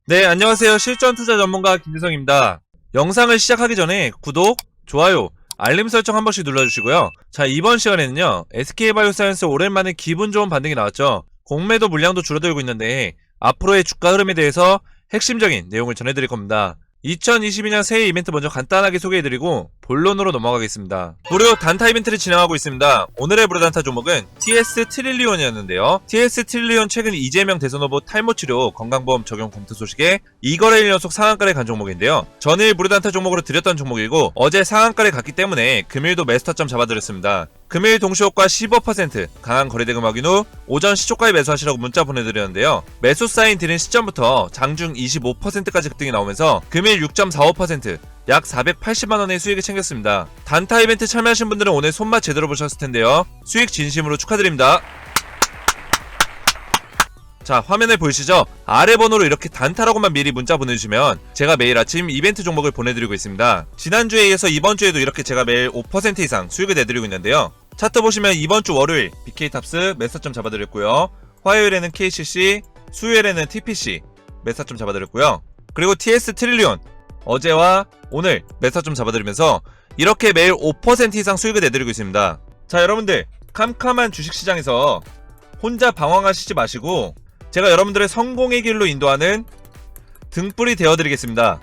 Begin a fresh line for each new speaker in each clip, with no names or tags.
네, 안녕하세요. 실전 투자 전문가 김대성입니다. 영상을 시작하기 전에 구독, 좋아요, 알림 설정 한 번씩 눌러주시고요. 자, 이번 시간에는요, SK바이오사이언스 오랜만에 기분 좋은 반등이 나왔죠. 공매도 물량도 줄어들고 있는데 앞으로의 주가 흐름에 대해서 핵심적인 내용을 전해드릴 겁니다. 2022년 새해 이벤트 먼저 간단하게 소개해드리고 본론으로 넘어가겠습니다. 무료 단타 이벤트를 진행하고 있습니다. 오늘의 무료 단타 종목은 TS 트릴리온이었는데요. TS 트릴리온 최근 이재명 대선 후보 탈모 치료 건강보험 적용 검토 소식에 2거래일 연속 상한가를 간 종목인데요. 전일 무료 단타 종목으로 드렸던 종목이고 어제 상한가를 갔기 때문에 금일도 매수 타점 잡아드렸습니다. 금일 동시효과 15% 강한 거래대금 확인 후 오전 시초가에 매수하시라고 문자 보내드렸는데요. 매수 사인 드린 시점부터 장중 25%까지 급등이 나오면서 금일 6.45% 약 480만원의 수익을 챙겼습니다. 단타 이벤트 참여하신 분들은 오늘 손맛 제대로 보셨을 텐데요. 수익 진심으로 축하드립니다. 자, 화면에 보이시죠? 아래 번호로 이렇게 단타라고만 미리 문자 보내주시면 제가 매일 아침 이벤트 종목을 보내드리고 있습니다. 지난주에 이어서 이번주에도 이렇게 제가 매일 5% 이상 수익을 내드리고 있는데요. 차트 보시면 이번주 월요일 BK탑스 매수점 잡아드렸고요. 화요일에는 KCC, 수요일에는 TPC 매수점 잡아드렸고요. 그리고 TS 트릴리온 어제와 오늘 매수점 잡아드리면서 이렇게 매일 5% 이상 수익을 내드리고 있습니다. 자, 여러분들 캄캄한 주식시장에서 혼자 방황하시지 마시고 제가 여러분들의 성공의 길로 인도하는 등불이 되어드리겠습니다.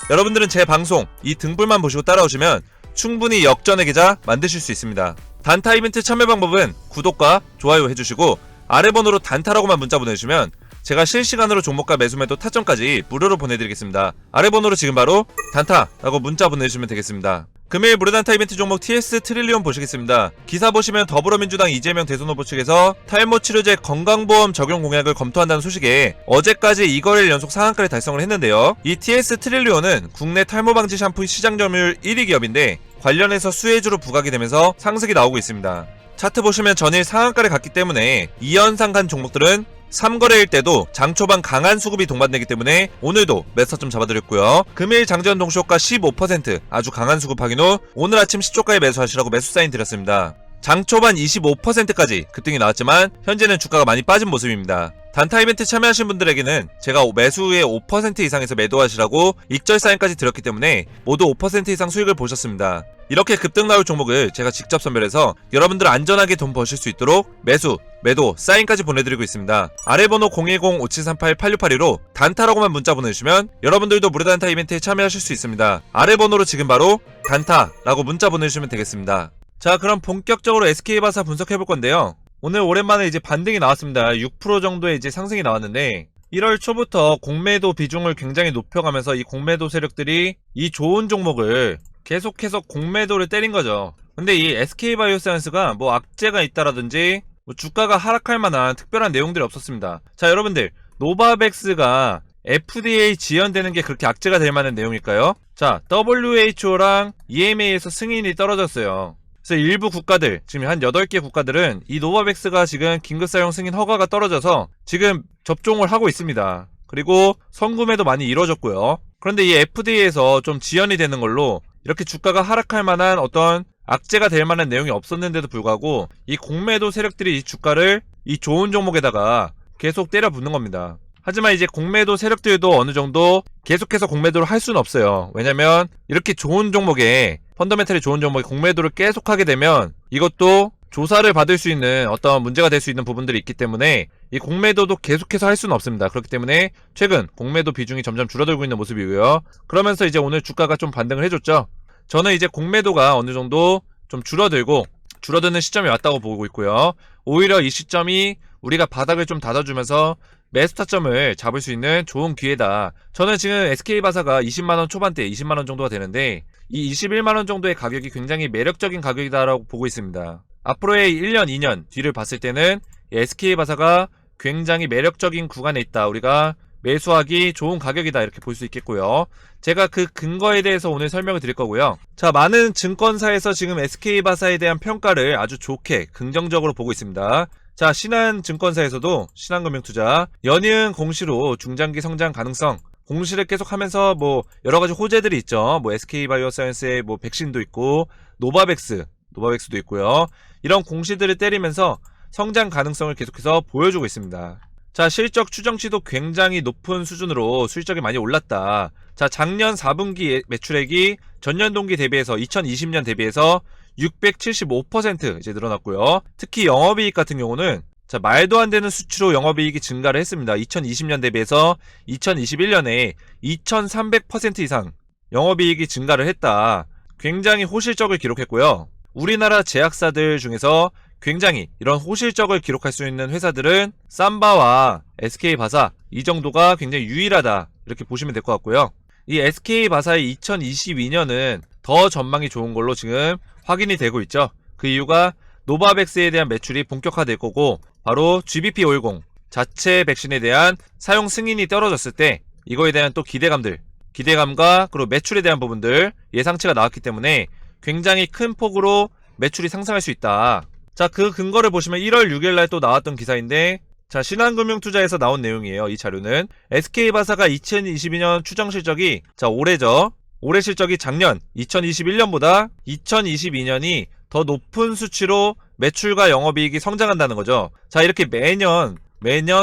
여러분들은 제 방송 이 등불만 보시고 따라오시면 충분히 역전의 계좌 만드실 수 있습니다. 단타 이벤트 참여 방법은 구독과 좋아요 해주시고 아래 번호로 단타라고만 문자 보내주시면 제가 실시간으로 종목과 매수매도 타점까지 무료로 보내드리겠습니다. 아래 번호로 지금 바로 단타라고 문자 보내주시면 되겠습니다. 금일 무료 단타 이벤트 종목 TS 트릴리온 보시겠습니다. 기사 보시면 더불어민주당 이재명 대선 후보 측에서 탈모 치료제 건강보험 적용 공약을 검토한다는 소식에 어제까지 2거래일 연속 상한가를 달성을 했는데요. 이 TS 트릴리온은 국내 탈모 방지 샴푸 시장 점유율 1위 기업인데 관련해서 수혜주로 부각이 되면서 상승이 나오고 있습니다. 차트 보시면 전일 상한가를 갔기 때문에 2연상 간 종목들은 3거래일 때도 장 초반 강한 수급이 동반되기 때문에 오늘도 매수점 잡아드렸고요. 금일 장전 동시효과 15% 아주 강한 수급 확인 후 오늘 아침 시초가에 매수하시라고 매수 사인 드렸습니다. 장 초반 25%까지 급등이 나왔지만 현재는 주가가 많이 빠진 모습입니다. 단타 이벤트 참여하신 분들에게는 제가 매수의 5% 이상에서 매도하시라고 익절 사인까지 드렸기 때문에 모두 5% 이상 수익을 보셨습니다. 이렇게 급등 나올 종목을 제가 직접 선별해서 여러분들 안전하게 돈 버실 수 있도록 매수, 매도, 사인까지 보내드리고 있습니다. 아래 번호 010-5738-8682로 단타라고만 문자 보내주시면 여러분들도 무료 단타 이벤트에 참여하실 수 있습니다. 아래 번호로 지금 바로 단타라고 문자 보내주시면 되겠습니다. 자, 그럼 본격적으로 SK바사 분석해볼 건데요. 오늘 오랜만에 이제 반등이 나왔습니다. 6% 정도의 이제 상승이 나왔는데 1월 초부터 공매도 비중을 굉장히 높여가면서 이 공매도 세력들이 이 좋은 종목을 계속해서 공매도를 때린 거죠. 근데 이 SK바이오사이언스가 뭐 악재가 있다라든지 뭐 주가가 하락할 만한 특별한 내용들이 없었습니다. 자, 여러분들 노바백스가 FDA 지연되는 게 그렇게 악재가 될 만한 내용일까요? 자, WHO랑 EMA에서 승인이 떨어졌어요. 그래서 일부 국가들, 지금 한 8개 국가들은 이 노바백스가 지금 긴급사용 승인 허가가 떨어져서 지금 접종을 하고 있습니다. 그리고 선구매도 많이 이루어졌고요. 그런데 이 FDA에서 좀 지연이 되는 걸로 이렇게 주가가 하락할 만한 어떤 악재가 될 만한 내용이 없었는데도 불구하고 이 공매도 세력들이 이 주가를 이 좋은 종목에다가 계속 때려 붓는 겁니다. 하지만 이제 공매도 세력들도 어느 정도 계속해서 공매도를 할 수는 없어요. 왜냐면 이렇게 좋은 종목에 펀더멘털이 좋은 종목에 공매도를 계속하게 되면 이것도 조사를 받을 수 있는 어떤 문제가 될 수 있는 부분들이 있기 때문에 이 공매도도 계속해서 할 수는 없습니다. 그렇기 때문에 최근 공매도 비중이 점점 줄어들고 있는 모습이고요. 그러면서 이제 오늘 주가가 좀 반등을 해줬죠. 저는 이제 공매도가 어느 정도 좀 줄어드는 시점이 왔다고 보고 있고요. 오히려 이 시점이 우리가 바닥을 좀 닫아주면서 매수 타점을 잡을 수 있는 좋은 기회다. 저는 지금 SK바사가 20만원 초반대 20만원 정도가 되는데 이 21만원 정도의 가격이 굉장히 매력적인 가격이다라고 보고 있습니다. 앞으로의 1년, 2년 뒤를 봤을 때는 SK바사가 굉장히 매력적인 구간에 있다. 우리가 매수하기 좋은 가격이다. 이렇게 볼 수 있겠고요. 제가 그 근거에 대해서 오늘 설명을 드릴 거고요. 자, 많은 증권사에서 지금 SK바사에 대한 평가를 아주 좋게 긍정적으로 보고 있습니다. 자, 신한증권사에서도 신한금융투자 연이은 공시로 중장기 성장 가능성 공시를 계속하면서 뭐 여러가지 호재들이 있죠. 뭐 SK바이오사이언스의 뭐 백신도 있고 노바백스도 있고요. 이런 공시들을 때리면서 성장 가능성을 계속해서 보여주고 있습니다. 자, 실적 추정치도 굉장히 높은 수준으로 실적이 많이 올랐다. 자, 작년 4분기 매출액이 전년 동기 대비해서 2020년 대비해서 675% 이제 늘어났고요. 특히 영업이익 같은 경우는 자, 말도 안 되는 수치로 영업이익이 증가를 했습니다. 2020년 대비해서 2021년에 2300% 이상 영업이익이 증가를 했다. 굉장히 호실적을 기록했고요. 우리나라 제약사들 중에서 굉장히 이런 호실적을 기록할 수 있는 회사들은 삼바와 SK바사 이 정도가 굉장히 유일하다 이렇게 보시면 될 것 같고요. 이 SK바사의 2022년은 더 전망이 좋은 걸로 지금 확인이 되고 있죠. 그 이유가 노바백스에 대한 매출이 본격화될 거고 바로 GBP510 자체 백신에 대한 사용 승인이 떨어졌을 때 이거에 대한 또 기대감과 그리고 매출에 대한 부분들 예상치가 나왔기 때문에 굉장히 큰 폭으로 매출이 상승할 수 있다. 자, 그 근거를 보시면 1월 6일날 또 나왔던 기사인데 자, 신한금융투자에서 나온 내용이에요. 이 자료는 SK바사가 2022년 추정 실적이 자, 올해죠. 올해 실적이 작년 2021년보다 2022년이 더 높은 수치로 매출과 영업이익이 성장한다는 거죠. 자, 이렇게 매년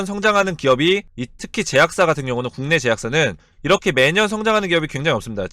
성장하는 기업이 특히 제약사 같은 경우는 국내 제약사는 이렇게 매년 성장하는 기업이 굉장히 없습니다.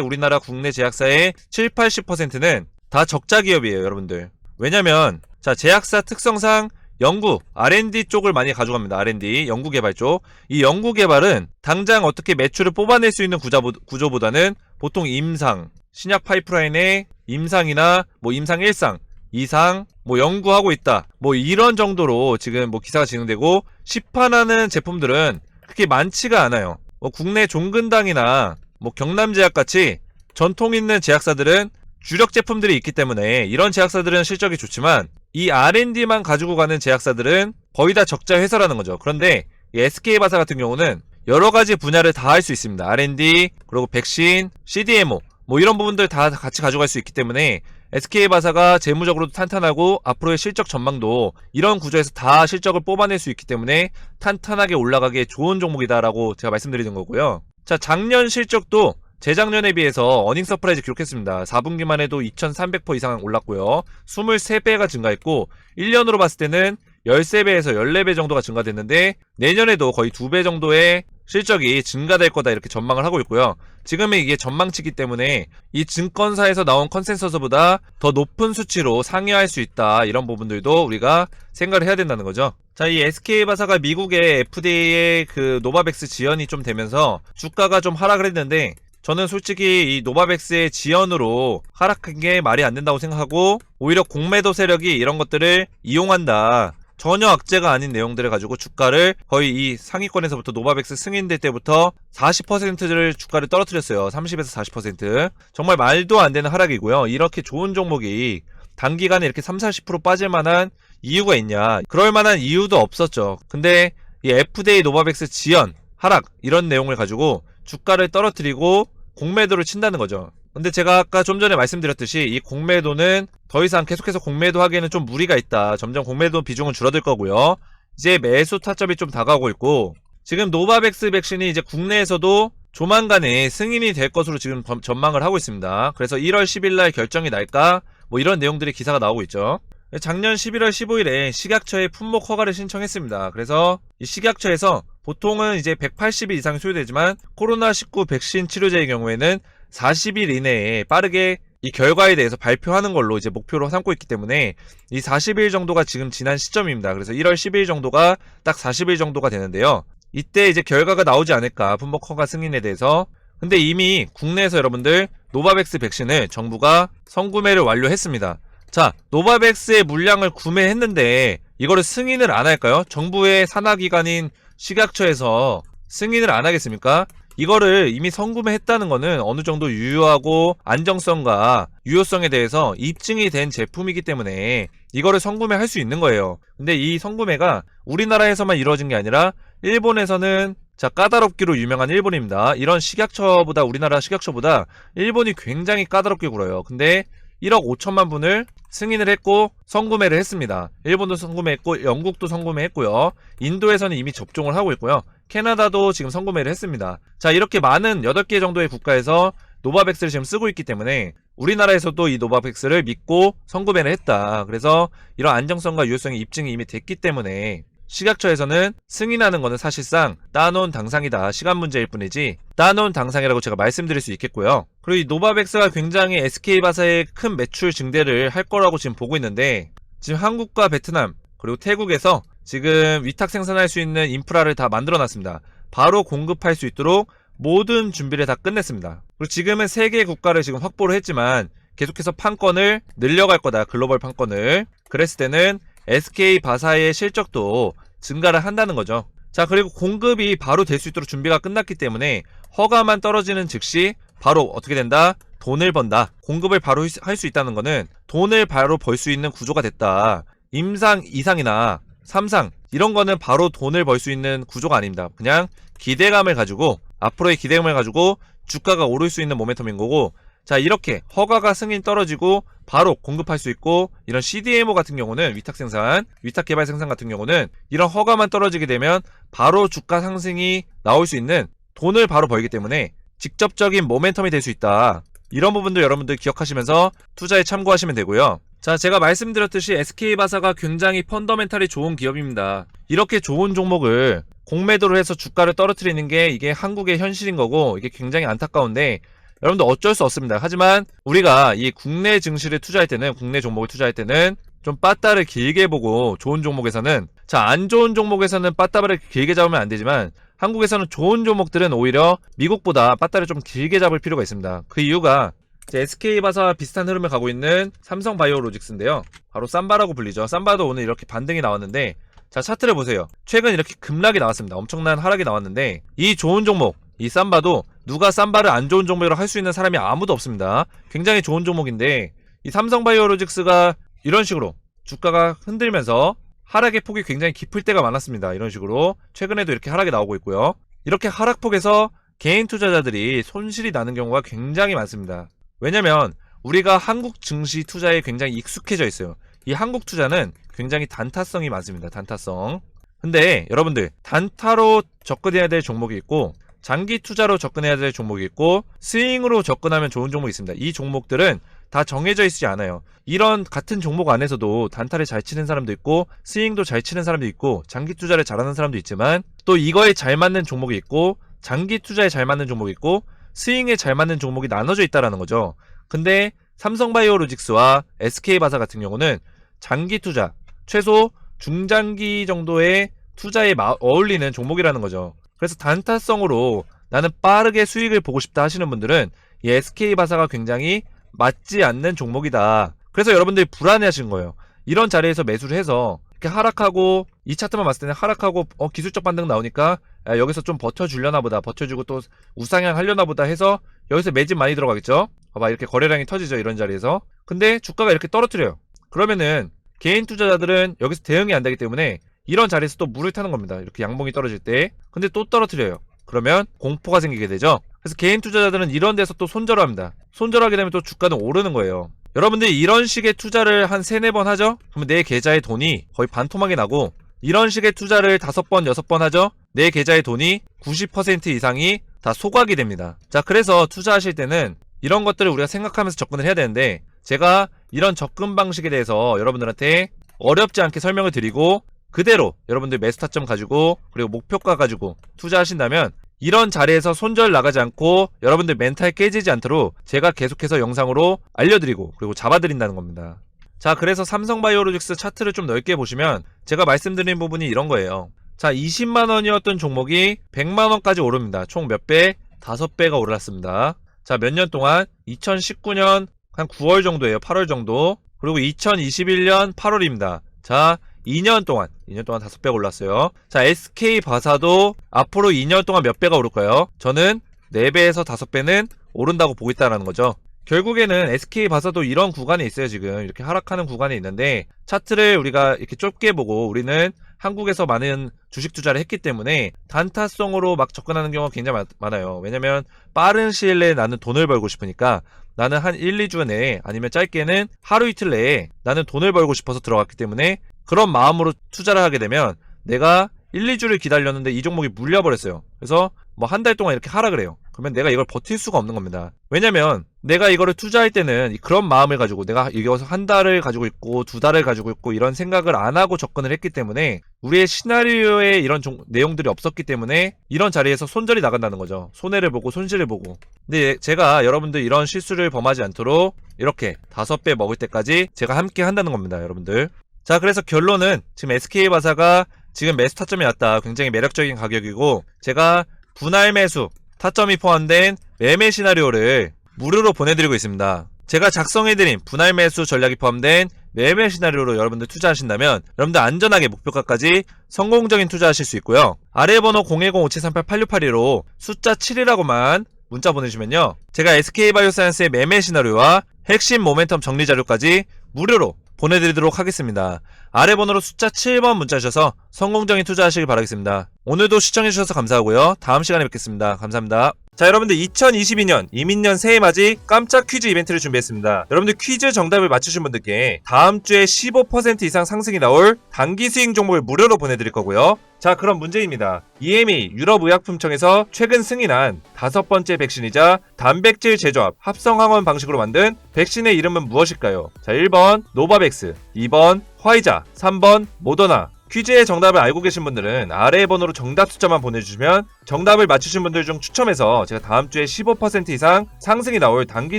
우리나라 국내 제약사의 7, 80%는 다 적자 기업이에요, 여러분들. 왜냐면 자, 제약사 특성상 연구, R&D 쪽을 많이 가져갑니다. R&D, 연구개발 쪽. 이 연구개발은 당장 어떻게 매출을 뽑아낼 수 있는 구조보다는 보통 임상, 신약 파이프라인의 임상이나 임상 1상, 2상, 연구하고 있다. 이런 정도로 지금 기사가 진행되고 시판하는 제품들은 그렇게 많지가 않아요. 국내 종근당이나 경남제약같이 전통 있는 제약사들은 주력 제품들이 있기 때문에 이런 제약사들은 실적이 좋지만 이 R&D만 가지고 가는 제약사들은 거의 다 적자 회사라는 거죠. 그런데 이 SK바사 같은 경우는 여러 가지 분야를 다 할 수 있습니다. R&D, 그리고 백신, CDMO 이런 부분들 다 같이 가져갈 수 있기 때문에 SK바사가 재무적으로도 탄탄하고 앞으로의 실적 전망도 이런 구조에서 다 실적을 뽑아낼 수 있기 때문에 탄탄하게 올라가기에 좋은 종목이다라고 제가 말씀드리는 거고요. 자, 작년 실적도 재작년에 비해서 어닝 서프라이즈 기록했습니다. 4분기만 해도 2300% 이상 올랐고요. 23배가 증가했고 1년으로 봤을 때는 13배에서 14배 정도가 증가됐는데 내년에도 거의 2배 정도의 실적이 증가될 거다 이렇게 전망을 하고 있고요. 지금은 이게 전망치기 때문에 이 증권사에서 나온 컨센서스보다 더 높은 수치로 상회할 수 있다. 이런 부분들도 우리가 생각을 해야 된다는 거죠. 자, 이 SK바사가 미국의 FDA의 그 노바백스 지연이 좀 되면서 주가가 좀 하락을 했는데 저는 솔직히 이 노바백스의 지연으로 하락한 게 말이 안 된다고 생각하고 오히려 공매도 세력이 이런 것들을 이용한다. 전혀 악재가 아닌 내용들을 가지고 주가를 거의 이 상위권에서부터 노바백스 승인될 때부터 40%를 주가를 떨어뜨렸어요. 30에서 40%. 정말 말도 안 되는 하락이고요. 이렇게 좋은 종목이 단기간에 이렇게 30-40% 빠질 만한 이유가 있냐. 그럴 만한 이유도 없었죠. 근데 이 FDA 노바백스 지연, 하락 이런 내용을 가지고 주가를 떨어뜨리고 공매도를 친다는 거죠. 근데 제가 아까 좀 전에 말씀드렸듯이 이 공매도는 더 이상 계속해서 공매도 하기에는 좀 무리가 있다. 점점 공매도 비중은 줄어들 거고요. 이제 매수 타점이 좀 다가오고 있고 지금 노바백스 백신이 이제 국내에서도 조만간에 승인이 될 것으로 지금 전망을 하고 있습니다. 그래서 1월 10일 날 결정이 날까 이런 내용들이 기사가 나오고 있죠. 작년 11월 15일에 식약처에 품목 허가를 신청했습니다. 그래서 이 식약처에서 보통은 이제 180일 이상이 소요되지만 코로나19 백신 치료제의 경우에는 40일 이내에 빠르게 이 결과에 대해서 발표하는 걸로 이제 목표로 삼고 있기 때문에 이 40일 정도가 지금 지난 시점입니다. 그래서 1월 10일 정도가 딱 40일 정도가 되는데요. 이때 이제 결과가 나오지 않을까, 품목 허가 승인에 대해서. 근데 이미 국내에서 여러분들 노바백스 백신을 정부가 선구매를 완료했습니다. 자, 노바백스의 물량을 구매했는데 이거를 승인을 안 할까요? 정부의 산하기관인 식약처에서 승인을 안 하겠습니까? 이거를 이미 선구매했다는 거는 어느 정도 유효하고 안정성과 유효성에 대해서 입증이 된 제품이기 때문에 이거를 선구매할 수 있는 거예요. 근데 이 선구매가 우리나라에서만 이루어진 게 아니라 일본에서는 자, 까다롭기로 유명한 일본입니다. 이런 식약처보다, 우리나라 식약처보다 일본이 굉장히 까다롭게 굴어요. 근데 1억 5천만 분을 승인을 했고 선구매를 했습니다. 일본도 선구매했고 영국도 선구매했고요. 인도에서는 이미 접종을 하고 있고요. 캐나다도 지금 선구매를 했습니다. 자, 이렇게 많은 8개 정도의 국가에서 노바백스를 지금 쓰고 있기 때문에 우리나라에서도 이 노바백스를 믿고 선구매를 했다. 그래서 이런 안정성과 유효성이 입증이 이미 됐기 때문에 식약처에서는 승인하는 거는 사실상 따놓은 당상이다. 시간 문제일 뿐이지 따놓은 당상이라고 제가 말씀드릴 수 있겠고요. 그리고 이 노바백스가 굉장히 SK바사의 큰 매출 증대를 할 거라고 지금 보고 있는데 지금 한국과 베트남 그리고 태국에서 지금 위탁 생산할 수 있는 인프라를 다 만들어 놨습니다. 바로 공급할 수 있도록 모든 준비를 다 끝냈습니다. 그리고 지금은 3개의 국가를 지금 확보를 했지만 계속해서 판권을 늘려갈 거다. 글로벌 판권을. 그랬을 때는 SK바사의 실적도 증가를 한다는 거죠. 자, 그리고 공급이 바로 될 수 있도록 준비가 끝났기 때문에 허가만 떨어지는 즉시 바로 어떻게 된다? 돈을 번다. 공급을 바로 할 수 있다는 거는 돈을 바로 벌 수 있는 구조가 됐다. 임상 2상이나 3상 이런 거는 바로 돈을 벌 수 있는 구조가 아닙니다. 그냥 기대감을 가지고 앞으로의 기대감을 가지고 주가가 오를 수 있는 모멘텀인 거고, 자, 이렇게 허가가 승인 떨어지고 바로 공급할 수 있고, 이런 CDMO 같은 경우는 위탁생산, 위탁개발 생산 같은 경우는 이런 허가만 떨어지게 되면 바로 주가 상승이 나올 수 있는 돈을 바로 벌기 때문에 직접적인 모멘텀이 될 수 있다. 이런 부분도 여러분들 기억하시면서 투자에 참고하시면 되고요. 자, 제가 말씀드렸듯이 SK바사가 굉장히 펀더멘탈이 좋은 기업입니다. 이렇게 좋은 종목을 공매도를 해서 주가를 떨어뜨리는 게 이게 한국의 현실인 거고, 이게 굉장히 안타까운데 여러분들 어쩔 수 없습니다. 하지만 우리가 이 국내 증시를 투자할 때는, 국내 종목을 투자할 때는 좀 빠따를 길게 보고, 좋은 종목에서는, 자, 안 좋은 종목에서는 빠따를 길게 잡으면 안 되지만 한국에서는 좋은 종목들은 오히려 미국보다 빠따를 좀 길게 잡을 필요가 있습니다. 그 이유가 SK바사와 비슷한 흐름을 가고 있는 삼성바이오로직스인데요. 바로 삼바라고 불리죠. 삼바도 오늘 이렇게 반등이 나왔는데, 자, 차트를 보세요. 최근 이렇게 급락이 나왔습니다. 엄청난 하락이 나왔는데, 이 좋은 종목, 이 삼바도 누가 삼바를 안 좋은 종목이라고 할 수 있는 사람이 아무도 없습니다. 굉장히 좋은 종목인데, 이 삼성바이오로직스가 이런 식으로 주가가 흔들면서 하락의 폭이 굉장히 깊을 때가 많았습니다. 이런 식으로 최근에도 이렇게 하락이 나오고 있고요. 이렇게 하락폭에서 개인 투자자들이 손실이 나는 경우가 굉장히 많습니다. 왜냐면 우리가 한국 증시 투자에 굉장히 익숙해져 있어요. 이 한국 투자는 굉장히 단타성이 많습니다. 단타성. 근데 여러분들, 단타로 접근해야 될 종목이 있고, 장기 투자로 접근해야 될 종목이 있고, 스윙으로 접근하면 좋은 종목이 있습니다. 이 종목들은 다 정해져 있지 않아요. 이런 같은 종목 안에서도 단타를 잘 치는 사람도 있고, 스윙도 잘 치는 사람도 있고, 장기 투자를 잘하는 사람도 있지만, 또 이거에 잘 맞는 종목이 있고, 장기 투자에 잘 맞는 종목이 있고, 스윙에 잘 맞는 종목이 나눠져 있다라는 거죠. 근데 삼성바이오로직스와 SK바사 같은 경우는 장기 투자, 최소 중장기 정도의 투자에 어울리는 종목이라는 거죠. 그래서 단타성으로 나는 빠르게 수익을 보고 싶다 하시는 분들은 이 SK바사가 굉장히 맞지 않는 종목이다. 그래서 여러분들이 불안해 하시는 거예요. 이런 자리에서 매수를 해서 이렇게 하락하고, 이 차트만 봤을 때는 하락하고 기술적 반등 나오니까 여기서 좀 버텨주려나 보다, 버텨주고 또 우상향 하려나 보다 해서 여기서 매집 많이 들어가겠죠. 봐봐, 이렇게 거래량이 터지죠, 이런 자리에서. 근데 주가가 이렇게 떨어뜨려요. 그러면은 개인 투자자들은 여기서 대응이 안 되기 때문에 이런 자리에서 또 물을 타는 겁니다. 이렇게 양봉이 떨어질 때. 근데 또 떨어뜨려요. 그러면 공포가 생기게 되죠. 그래서 개인 투자자들은 이런 데서 또 손절을 합니다. 손절하게 되면 또 주가는 오르는 거예요. 여러분들이 이런 식의 투자를 한 3-4번 하죠? 그러면 내 계좌에 돈이 거의 반토막이 나고, 이런 식의 투자를 5번, 6번 하죠? 내 계좌의 돈이 90% 이상이 다 소각이 됩니다. 자, 그래서 투자하실 때는 이런 것들을 우리가 생각하면서 접근을 해야 되는데, 제가 이런 접근 방식에 대해서 여러분들한테 어렵지 않게 설명을 드리고, 그대로 여러분들 매수 타점 가지고, 그리고 목표가 가지고 투자하신다면 이런 자리에서 손절 나가지 않고 여러분들 멘탈 깨지지 않도록 제가 계속해서 영상으로 알려드리고, 그리고 잡아드린다는 겁니다. 자, 그래서 삼성바이오로직스 차트를 좀 넓게 보시면 제가 말씀드린 부분이 이런 거예요. 자, 20만원이었던 종목이 100만원까지 오릅니다. 총 몇 배? 5배가 올랐습니다. 자, 몇 년 동안? 2019년 한 9월 정도예요. 8월 정도. 그리고 2021년 8월입니다. 자, 2년 동안 5배가 올랐어요. 자, SK바사도 앞으로 2년 동안 몇 배가 오를까요? 저는 4배에서 5배는 오른다고 보고 있다는 거죠. 결국에는 SK바사도 이런 구간에 있어요. 지금 이렇게 하락하는 구간에 있는데, 차트를 우리가 이렇게 좁게 보고, 우리는 한국에서 많은 주식 투자를 했기 때문에 단타성으로 막 접근하는 경우가 굉장히 많아요. 왜냐면 빠른 시일 내에 나는 돈을 벌고 싶으니까, 나는 한 1-2주 내에, 아니면 짧게는 하루 이틀 내에 나는 돈을 벌고 싶어서 들어갔기 때문에 그런 마음으로 투자를 하게 되면 내가 1-2주를 기다렸는데 이 종목이 물려버렸어요. 그래서 뭐 한 달 동안 이렇게 하라 그래요. 그러면 내가 이걸 버틸 수가 없는 겁니다. 왜냐면 내가 이거를 투자할 때는 그런 마음을 가지고 내가 이것을 한 달을 가지고 있고 두 달을 가지고 있고 이런 생각을 안 하고 접근을 했기 때문에 우리의 시나리오에 이런 내용들이 없었기 때문에 이런 자리에서 손절이 나간다는 거죠. 손해를 보고 손실을 보고. 근데 제가 여러분들 이런 실수를 범하지 않도록 이렇게 5배 먹을 때까지 제가 함께 한다는 겁니다, 여러분들. 자, 그래서 결론은 지금 SK바사가 지금 매수 타점이 낮다. 굉장히 매력적인 가격이고 제가 분할 매수 타점이 포함된 매매 시나리오를 무료로 보내드리고 있습니다. 제가 작성해드린 분할 매수 전략이 포함된 매매 시나리오로 여러분들 투자하신다면 여러분들 안전하게 목표가까지 성공적인 투자하실 수 있고요. 아래 번호 010-5738-8682로 숫자 7이라고만 문자 보내주시면요, 제가 SK바이오사이언스의 매매 시나리오와 핵심 모멘텀 정리 자료까지 무료로 보내드리도록 하겠습니다. 아래 번호로 숫자 7번 문자 주셔서 성공적인 투자하시길 바라겠습니다. 오늘도 시청해주셔서 감사하고요. 다음 시간에 뵙겠습니다. 감사합니다. 자, 여러분들 2022년 이민년 새해 맞이 깜짝 퀴즈 이벤트를 준비했습니다. 여러분들 퀴즈 정답을 맞추신 분들께 다음 주에 15% 이상 상승이 나올 단기 수익 종목을 무료로 보내드릴 거고요. 자, 그럼 문제입니다. EMA 유럽의약품청에서 최근 승인한 5번째 백신이자 단백질 제조합 합성항원 방식으로 만든 백신의 이름은 무엇일까요? 자, 1번 노바백스, 2번 화이자, 3번 모더나. 퀴즈의 정답을 알고 계신 분들은 아래 번호로 정답 숫자만 보내주시면 정답을 맞추신 분들 중 추첨해서 제가 다음 주에 15% 이상 상승이 나올 단기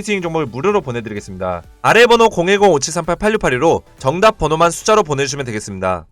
수익 종목을 무료로 보내드리겠습니다. 아래 번호 010-5738-8682로 정답 번호만 숫자로 보내주시면 되겠습니다.